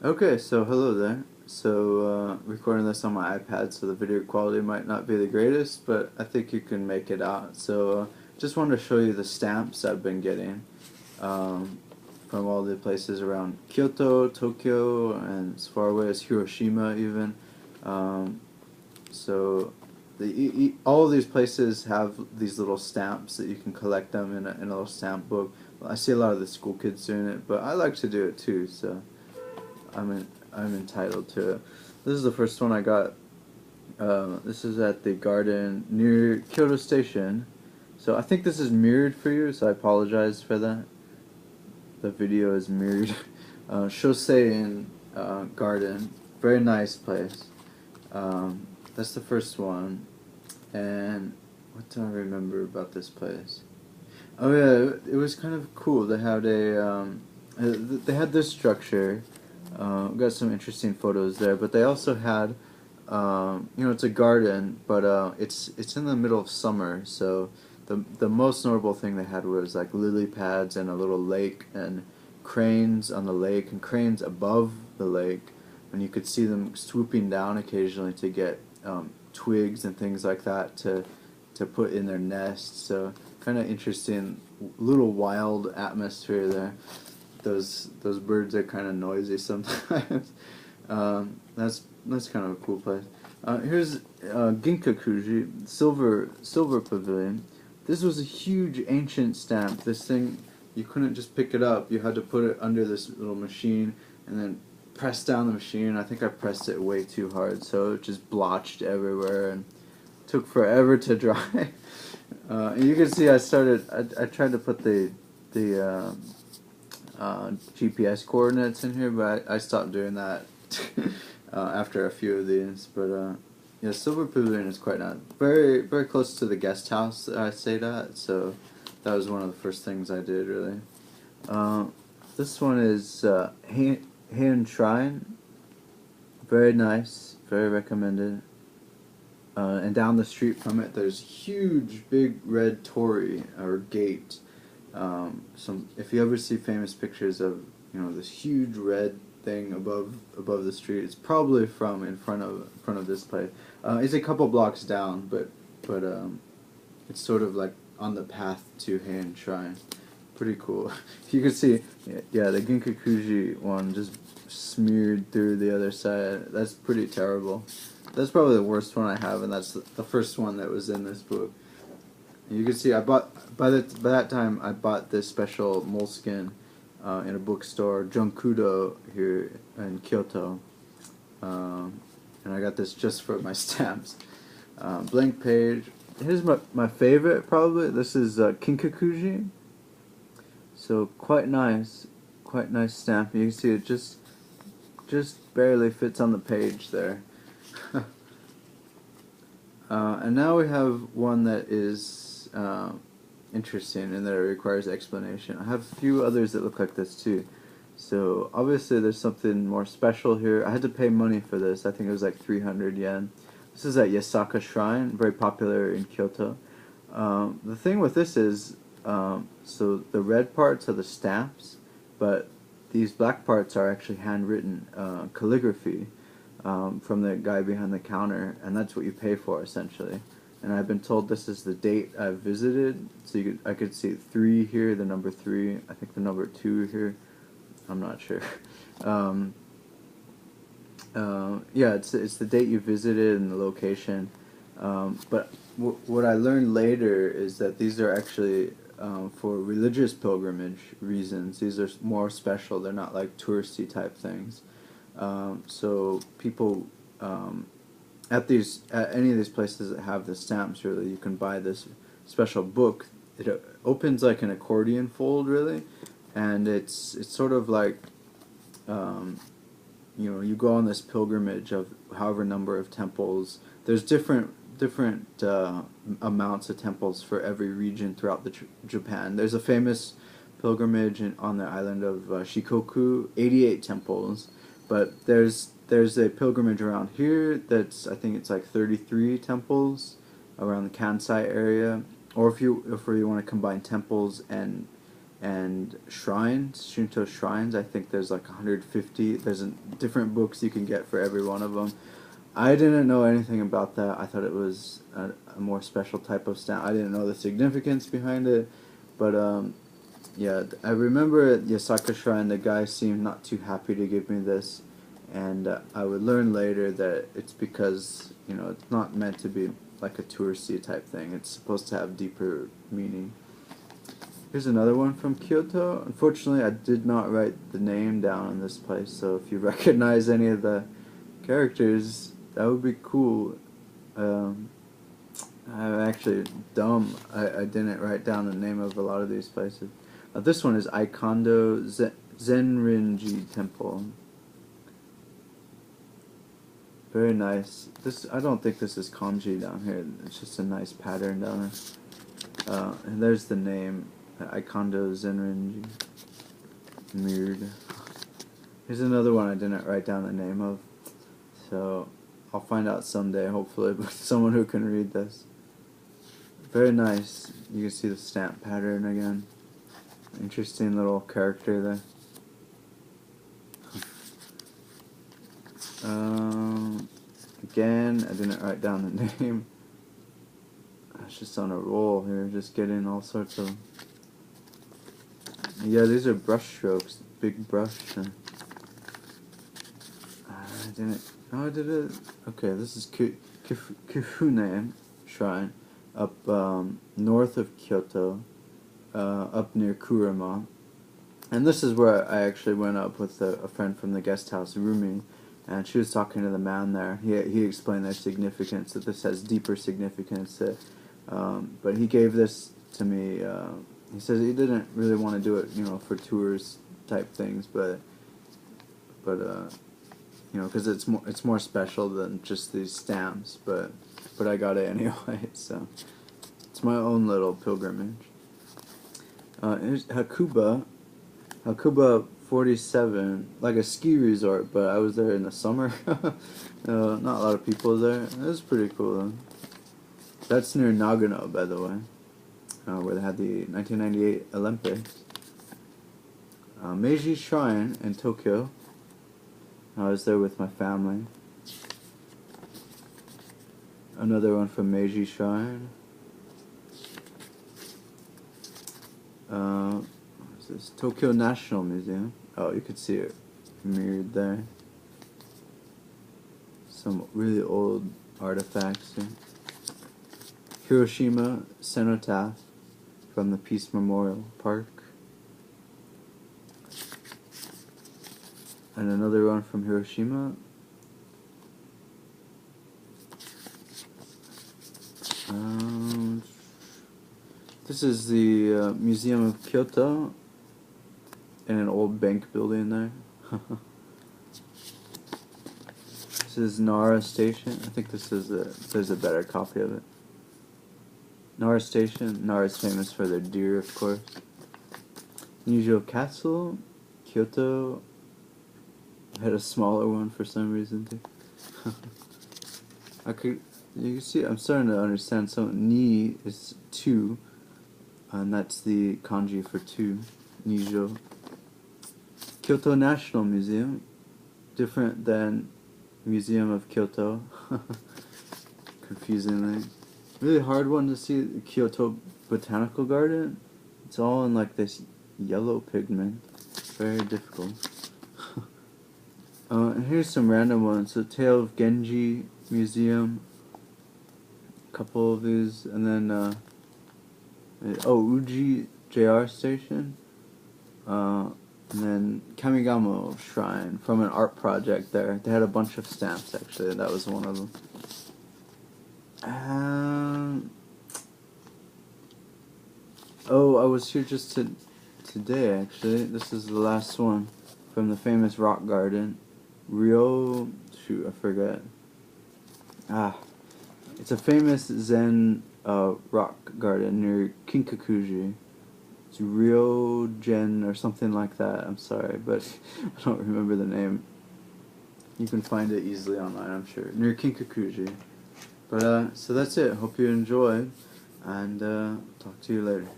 Okay, so hello there. Recording this on my iPad, so the video quality might not be the greatest, but I think you can make it out. Just wanted to show you the stamps I've been getting um, from all the places around Kyoto, Tokyo, and as far away as Hiroshima, even. Um, so, all of these places have these little stamps that you can collect them in a little stamp book. I see a lot of the school kids doing it, but I like to do it too. So. I'm entitled to it. This is the first one I got. This is at the garden near Kyoto Station. So I think this is mirrored for you, so I apologize for that. The video is mirrored. Shosein Garden. Very nice place. That's the first one. And what do I remember about this place? Oh yeah, it was kind of cool. They had this structure. Got some interesting photos there, but they also had, it's a garden, but it's in the middle of summer, so the most notable thing they had was like lily pads and a little lake and cranes on the lake and cranes above the lake, and you could see them swooping down occasionally to get twigs and things like that to put in their nests. So kind of interesting, little wild atmosphere there. Those birds are kind of noisy sometimes. That's kind of a cool place. Here's Ginkakuji Silver Pavilion. This was a huge ancient stamp. This thing, you couldn't just pick it up. You had to put it under this little machine and then press down the machine. I think I pressed it way too hard, so it just blotched everywhere and took forever to dry. And you can see I tried to put the GPS coordinates in here, but I stopped doing that after a few of these. But yeah, Silver Pavilion is quite nice. Very close to the guest house that I stayed at, so that was one of the first things I did, really. Uh, this one is Heian Shrine. Very nice, very recommended. And down the street from it, there's huge, big red torii or gate. If you ever see famous pictures of this huge red thing above the street, it's probably from in front of this place. It's a couple blocks down, but it's sort of like on the path to Heian Shrine. Pretty cool. You can see, yeah, the Ginkakuji one just smeared through the other side. That's pretty terrible. That's probably the worst one I have, and that's the first one that was in this book. You can see I bought by that time I bought this special moleskin in a bookstore, Junkudo here in Kyoto, and I got this just for my stamps. Blank page. Here's my favorite probably. This is Kinkakuji. So quite nice stamp. You can see it just barely fits on the page there. And now we have one that is interesting and that it requires explanation. I have a few others that look like this too. So obviously there's something more special here. I had to pay money for this. I think it was like 300 yen. This is at Yasaka Shrine, very popular in Kyoto. The thing with this is, so the red parts are the stamps, but these black parts are actually handwritten calligraphy from the guy behind the counter, and that's what you pay for essentially. And I've been told this is the date I've visited, so I could see 3 here, the number 3. I think the number 2 here. I'm not sure. Yeah, it's the date you visited and the location. But what I learned later is that these are actually for religious pilgrimage reasons. These are more special. They're not like touristy type things. So people at any of these places that have the stamps, really, you can buy this special book. It opens like an accordion fold, really, and it's sort of like you go on this pilgrimage of however number of temples. There's different amounts of temples for every region throughout Japan. There's a famous pilgrimage on the island of Shikoku, 88 temples. But there's a pilgrimage around here that's, I think it's like 33 temples around the Kansai area. Or if you want to combine temples and and shrines, Shinto shrines. I think there's like 150. There's different books you can get for every one of them. I didn't know anything about that. I thought it was a more special type of stamp. I didn't know the significance behind it, but yeah, I remember at Yasaka Shrine the guy seemed not too happy to give me this, and I would learn later that it's because, you know, it's not meant to be like a touristy type thing. It's supposed to have deeper meaning. Here's another one from Kyoto. Unfortunately, I did not write the name down in this place, so if you recognize any of the characters, that would be cool. I'm actually dumb. I didn't write down the name of a lot of these places. This one is Ikondo Zenrinji Temple. Very nice. This, I don't think this is kanji down here. It's just a nice pattern down there. And there's the name, Ikondo Zenrinji. Weird. Here's another one I didn't write down the name of. So I'll find out someday, hopefully, with someone who can read this. Very nice. You can see the stamp pattern again. Interesting little character there. Again, I didn't write down the name. I was just on a roll here, just getting all sorts of... Yeah, these are brush strokes. Big brush. I didn't... Oh, I did it... Okay, this is Kifune Shrine, up north of Kyoto, up near Kurama. And this is where I actually went up with a friend from the guest house, Rumi, and she was talking to the man there. He explained their significance, that this has deeper significance. That, but he gave this to me. He says he didn't really want to do it, you know, for tours type things, but you know, because it's more special than just these stamps. But I got it anyway, so it's my own little pilgrimage. Here's Hakuba 47, like a ski resort, but I was there in the summer. Not a lot of people there. It was pretty cool though. That's near Nagano, by the way, where they had the 1998 Olympics. Meiji Shrine in Tokyo. I was there with my family. Another one from Meiji Shrine. What is this? Tokyo National Museum. Oh, you could see it mirrored there. Some really old artifacts here. Hiroshima Cenotaph from the Peace Memorial Park. And another one from Hiroshima. This is the Museum of Kyoto, in an old bank building there. This is Nara Station. I think there's a better copy of it. Nara Station. Nara is famous for their deer, of course. Nijo Castle, Kyoto. I had a smaller one for some reason too. You can see, I'm starting to understand. So ni is 2, and that's the kanji for 2. Nijo. Kyoto National Museum, different than Museum of Kyoto. Confusingly, really hard one to see. The Kyoto Botanical Garden. It's all in like this yellow pigment. Very difficult. And here's some random ones. So Tale of Genji Museum. A couple of these, and then Uji JR Station. And then Kamigamo Shrine from an art project there. They had a bunch of stamps actually. That was one of them. Oh, I was here just today actually. This is the last one from the famous rock garden. Shoot, I forget. It's a famous Zen rock garden near Kinkakuji. It's Ryogen or something like that. I'm sorry, but I don't remember the name. You can find it easily online, I'm sure. Near Kinkakuji. But so that's it. Hope you enjoyed, and talk to you later.